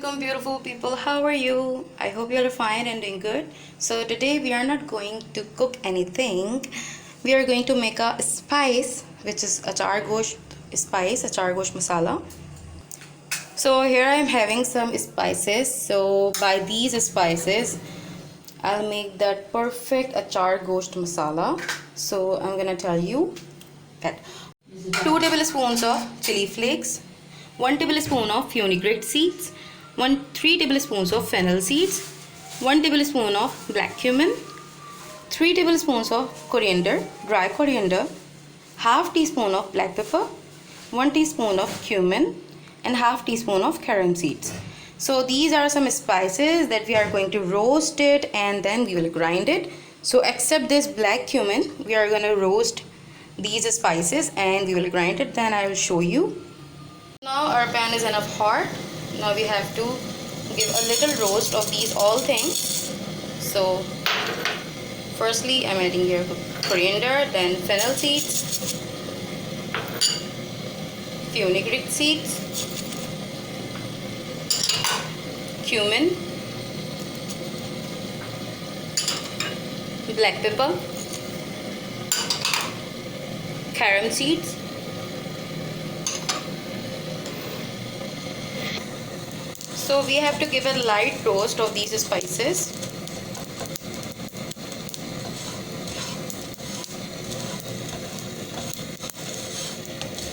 Assalamualaikum beautiful people, how are you? I hope you are fine and doing good. So today we are not going to cook anything. We are going to make a spice which is Achar Gosht spice, Achar Gosht Masala. So here I am having some spices. So by these spices I'll make that perfect Achar Gosht Masala. So I'm gonna tell you that 2 tablespoons of chili flakes, 1 tablespoon of fenugreek seeds, 3 tablespoons of fennel seeds, 1 tablespoon of black cumin, 3 tablespoons of coriander, dry coriander, half teaspoon of black pepper, 1 teaspoon of cumin, and half teaspoon of carom seeds. So these are some spices that we are going to roast it and then we will grind it. So except this black cumin, we are going to roast these spices and we will grind it, then I will show you. Now our pan is enough hot. Now we have to give a little roast of these all things. So firstly I'm adding here coriander, then fennel seeds, fenugreek seeds, cumin, black pepper, carom seeds, so we have to give a light roast of these spices.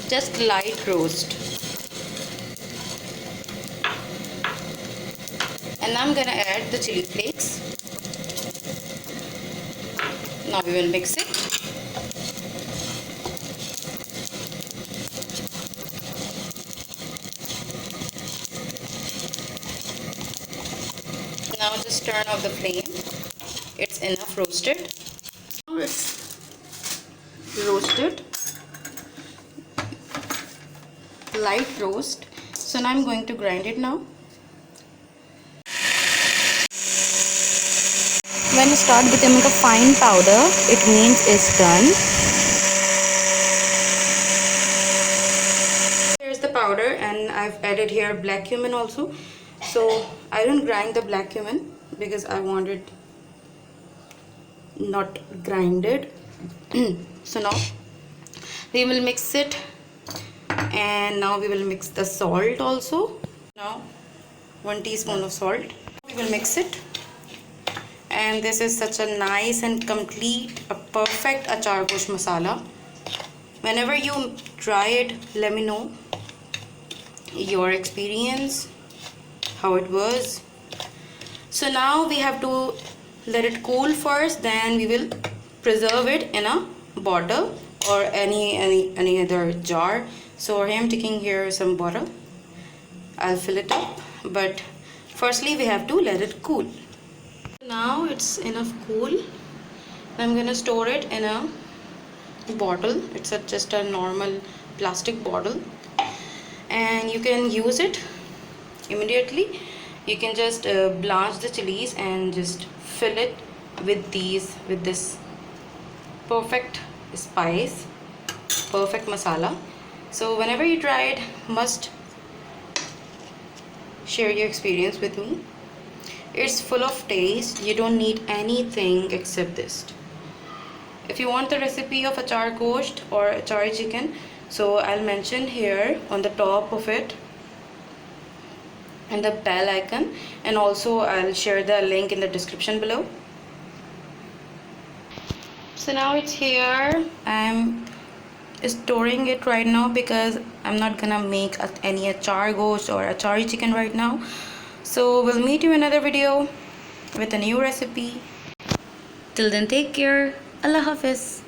Just light roast. And I'm gonna add the chili flakes. Now we will mix it. Now just turn off the flame. It's enough roasted. Now it's roasted. Light roast. So now I'm going to grind it now. When it starts becoming a fine powder, it means it's done. Here's the powder, and I've added here black cumin also. So I don't grind the black cumin because I want it not grinded. So now we will mix it, and now we will mix the salt also. Now 1 teaspoon of salt. We will mix it. And this is such a nice and complete, a perfect Achar Gosht Masala. Whenever you try it, let me know your experience, how it was. So now we have to let it cool first, then we will preserve it in a bottle or any other jar. So I am taking here some bottle. I'll fill it up, but firstly we have to let it cool. Now it's enough cool. I'm gonna store it in a bottle. It's just a normal plastic bottle, and you can use it immediately. You can just blanch the chilies and just fill it with this perfect spice, perfect masala. So whenever you try it, must share your experience with me. It's full of taste. You don't need anything except this. If you want the recipe of achar gosht or achari chicken, so I'll mention here on the top of it and the bell icon, and also I'll share the link in the description below. So now it's here. I'm storing it right now because I'm not gonna make any achar gosht or achari chicken right now. So we'll meet you in another video with a new recipe. Till then, take care. Allah Hafiz.